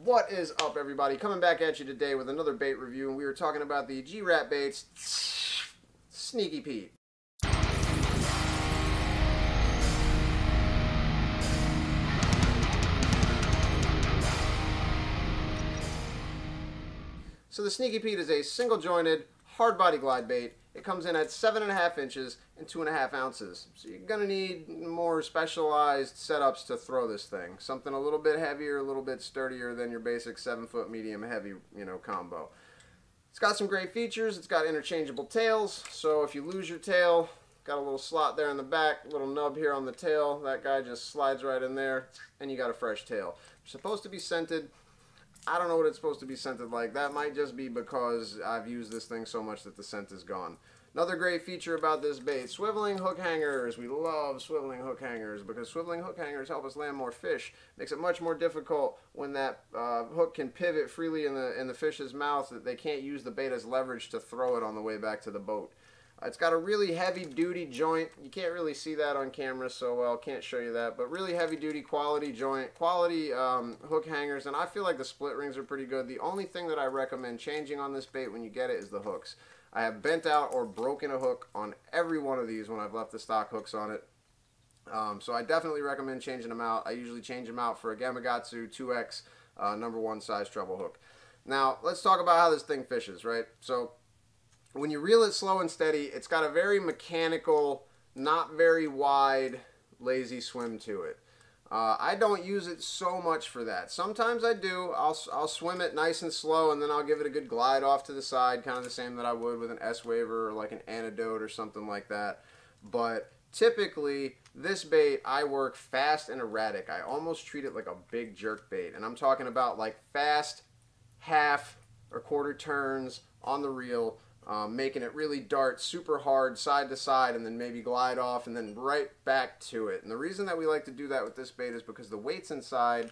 What is up, everybody? Coming back at you today with another bait review, and we were talking about the G-Ratt baits, Sneaky Pete. So the Sneaky Pete is a single-jointed, hard-body glide bait. It comes in at 7.5 inches and 2.5 ounces. So you're going to need more specialized setups to throw this thing. Something a little bit heavier, a little bit sturdier than your basic 7-foot medium heavy, combo. It's got some great features. It's got interchangeable tails. So if you lose your tail, got a little slot there in the back, a little nub here on the tail. That guy just slides right in there, and you got a fresh tail. It's supposed to be scented. I don't know what it's supposed to be scented like. That might just be because I've used this thing so much that the scent is gone. Another great feature about this bait, swiveling hook hangers. We love swiveling hook hangers because swiveling hook hangers help us land more fish. Makes it much more difficult when that hook can pivot freely in the fish's mouth that they can't use the bait as leverage to throw it on the way back to the boat. It's got a really heavy-duty joint. You can't really see that on camera so well, can't show you that, but really heavy-duty quality joint, quality hook hangers, and I feel like the split rings are pretty good. The only thing that I recommend changing on this bait when you get it is the hooks. I have bent out or broken a hook on every one of these when I've left the stock hooks on it. So I definitely recommend changing them out. I usually change them out for a Gamakatsu 2X #1 size treble hook. Now, let's talk about how this thing fishes, right? So when you reel it slow and steady, it's got a very mechanical, not very wide, lazy swim to it. I don't use it so much for that. Sometimes I do. I'll swim it nice and slow, and then I'll give it a good glide off to the side, kind of the same that I would with an S-Waver or like an Antidote or something like that. But typically, this bait, I work fast and erratic. I almost treat it like a big jerk bait, and I'm talking about like fast half or quarter turns on the reel, making it really dart super hard side to side and then maybe glide off and then right back to it. And the reason that we like to do that with this bait is because the weights inside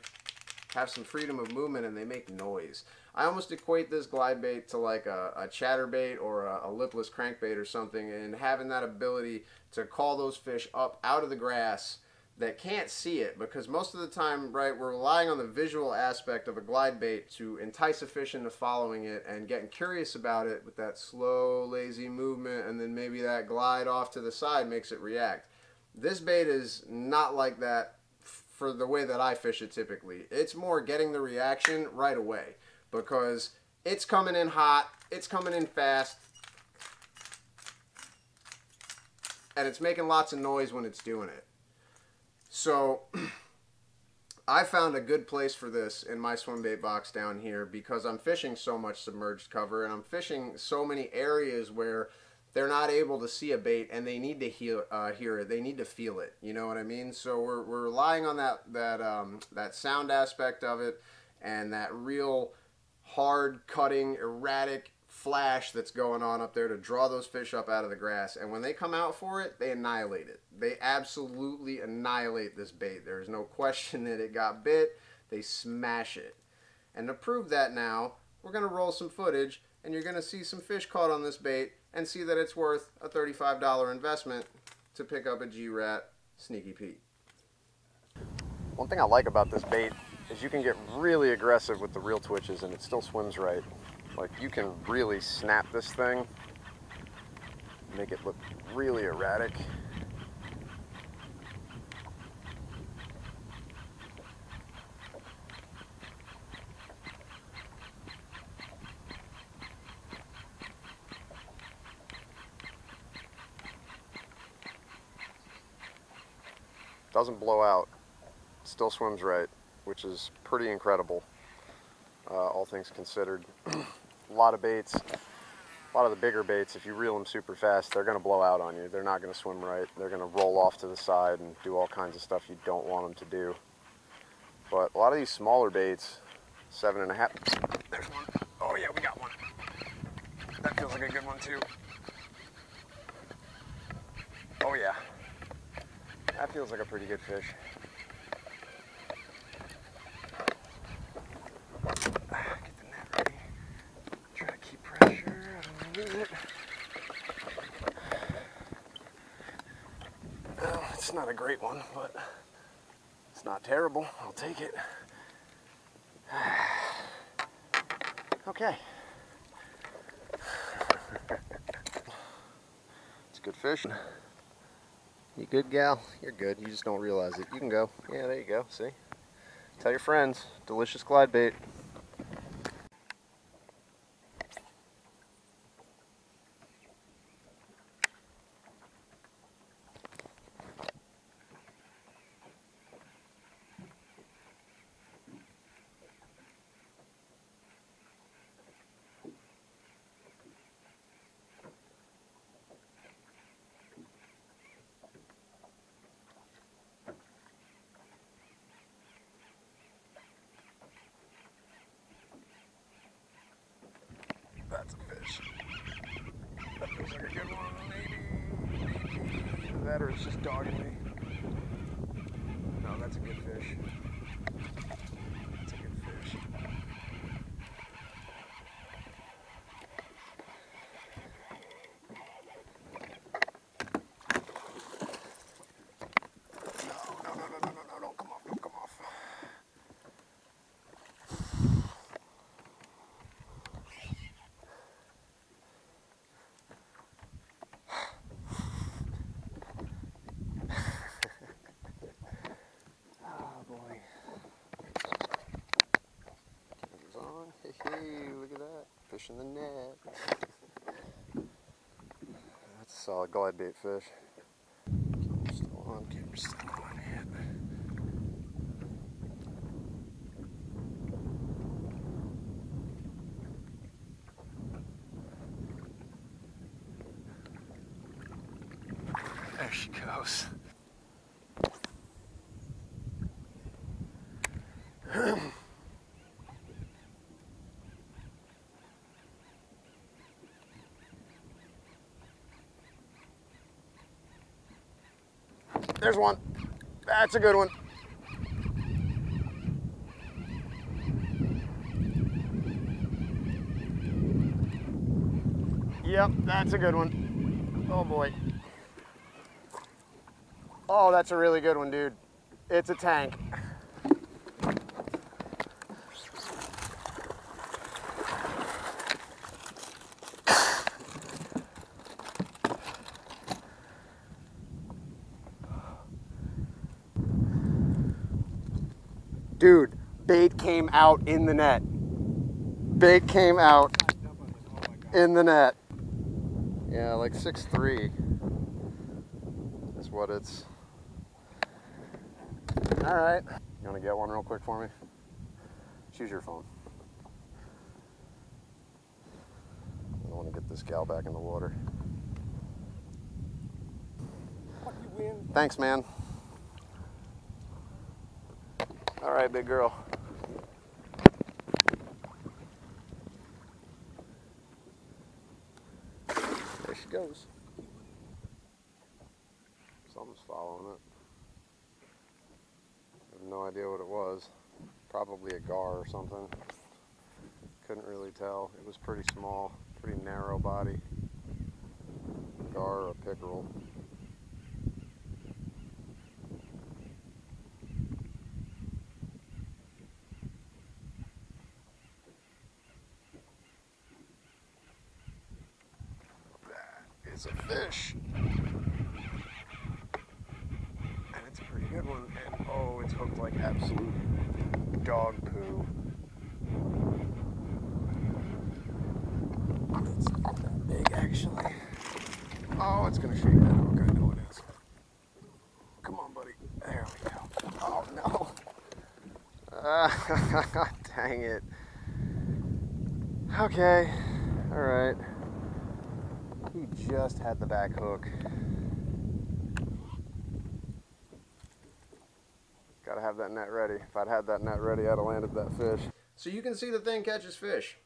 have some freedom of movement and they make noise. I almost equate this glide bait to like a chatterbait or a lipless crankbait or something, and having that ability to call those fish up out of the grass that can't see it, because most of the time, right, we're relying on the visual aspect of a glide bait to entice a fish into following it and getting curious about it with that slow, lazy movement, and then maybe that glide off to the side makes it react. This bait is not like that for the way that I fish it typically. It's more getting the reaction right away because it's coming in hot, it's coming in fast, and it's making lots of noise when it's doing it. So I found a good place for this in my swim bait box down here because I'm fishing so much submerged cover and I'm fishing so many areas where they're not able to see a bait and they need to hear it. They need to feel it. You know what I mean? So we're relying on that sound aspect of it and that real hard cutting, erratic flash that's going on up there to draw those fish up out of the grass. And when they come out for it, they annihilate it. They absolutely annihilate this bait. There's no question that it got bit. They smash it. And to prove that now, we're going to roll some footage and you're going to see some fish caught on this bait and see that it's worth a $35 investment to pick up a G-Ratt Sneaky Pete. One thing I like about this bait is you can get really aggressive with the reel twitches and it still swims right. Like, you can really snap this thing, make it look really erratic. Doesn't blow out, still swims right, which is pretty incredible, all things considered. A lot of baits, a lot of the bigger baits, if you reel them super fast, they're going to blow out on you. They're not going to swim right. They're going to roll off to the side and do all kinds of stuff you don't want them to do. But a lot of these smaller baits, 7.5, there's one. Oh yeah, we got one. That feels like a good one too. Oh yeah, that feels like a pretty good fish. It's not a great one, but it's not terrible. I'll take it. Okay. It's good fish. You good, gal? You're good. You just don't realize it. You can go. Yeah, there you go. See? Tell your friends. Delicious glide bait. That's a fish. That looks like a good one, maybe. Either that or it's just dogging me. No, that's a good fish. That's a good fish. No, don't come off, don't come off. Oh boy. Camera's on. Hey, look at that. Fish in the net. That's a solid glide bait fish. Camera's still on, camera's still on. Yeah. There she goes. There's one. That's a good one. Yep, that's a good one. Oh boy. Oh, that's a really good one, dude. It's a tank. Dude, bait came out in the net. Bait came out in the net. Yeah, like 6'3" is what it's. All right. You want to get one real quick for me? Choose your phone. I want to get this gal back in the water. Thanks, man. All right, big girl. There she goes. Something's following it. I have no idea what it was. Probably a gar or something. Couldn't really tell. It was pretty small, pretty narrow body. Gar or a pickerel. That is a fish. And it's a pretty good one. And oh, it's hooked like absolute dog poo. It's not that big, actually. Oh, it's gonna shake that hook. I know it is. Come on, buddy. There we go. Oh no. Dang it. Okay. All right. He just had the back hook. Gotta have that net ready. If I'd had that net ready, I'd have landed that fish. So you can see the thing catches fish,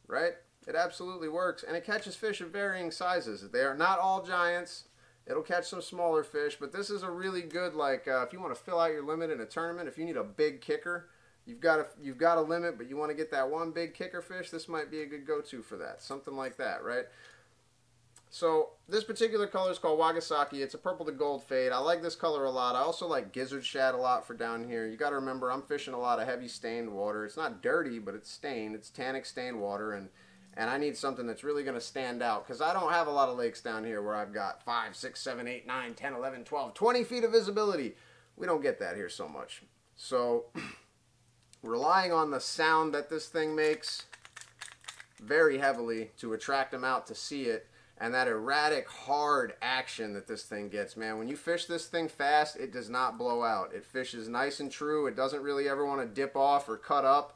right? It absolutely works, and it catches fish of varying sizes. They are not all giants. It'll catch some smaller fish, but this is a really good, like, if you want to fill out your limit in a tournament, if you need a big kicker, you've got a limit, but you want to get that one big kicker fish, this might be a good go-to for that. Something like that, right? So this particular color is called Wagasaki. It's a purple to gold fade. I like this color a lot. I also like gizzard shad a lot for down here. You got to remember, I'm fishing a lot of heavy stained water. It's not dirty, but it's stained. It's tannic stained water, and I need something that's really going to stand out, because I don't have a lot of lakes down here where I've got 5, 6, 7, 8, 9, 10, 11, 12, 20 feet of visibility. We don't get that here so much. So relying on the sound that this thing makes very heavily to attract them out to see it, and that erratic, hard action that this thing gets, man. When you fish this thing fast, it does not blow out. It fishes nice and true. It doesn't really ever want to dip off or cut up.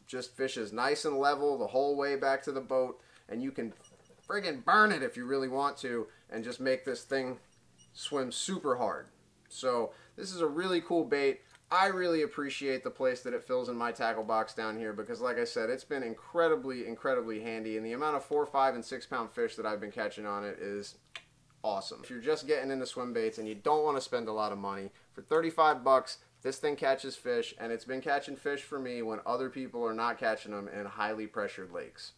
Just fishes nice and level the whole way back to the boat, and you can friggin' burn it if you really want to, and just make this thing swim super hard. So this is a really cool bait. I really appreciate the place that it fills in my tackle box down here, because like I said, it's been incredibly, incredibly handy, and the amount of 4, 5, and 6 pound fish that I've been catching on it is awesome. If you're just getting into swim baits and you don't want to spend a lot of money, for 35 bucks, this thing catches fish, and it's been catching fish for me when other people are not catching them in highly pressured lakes.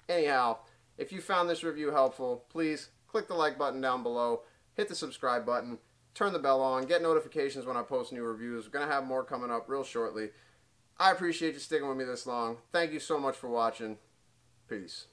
Anyhow, if you found this review helpful, please click the like button down below, hit the subscribe button, turn the bell on, get notifications when I post new reviews. We're going to have more coming up real shortly. I appreciate you sticking with me this long. Thank you so much for watching. Peace.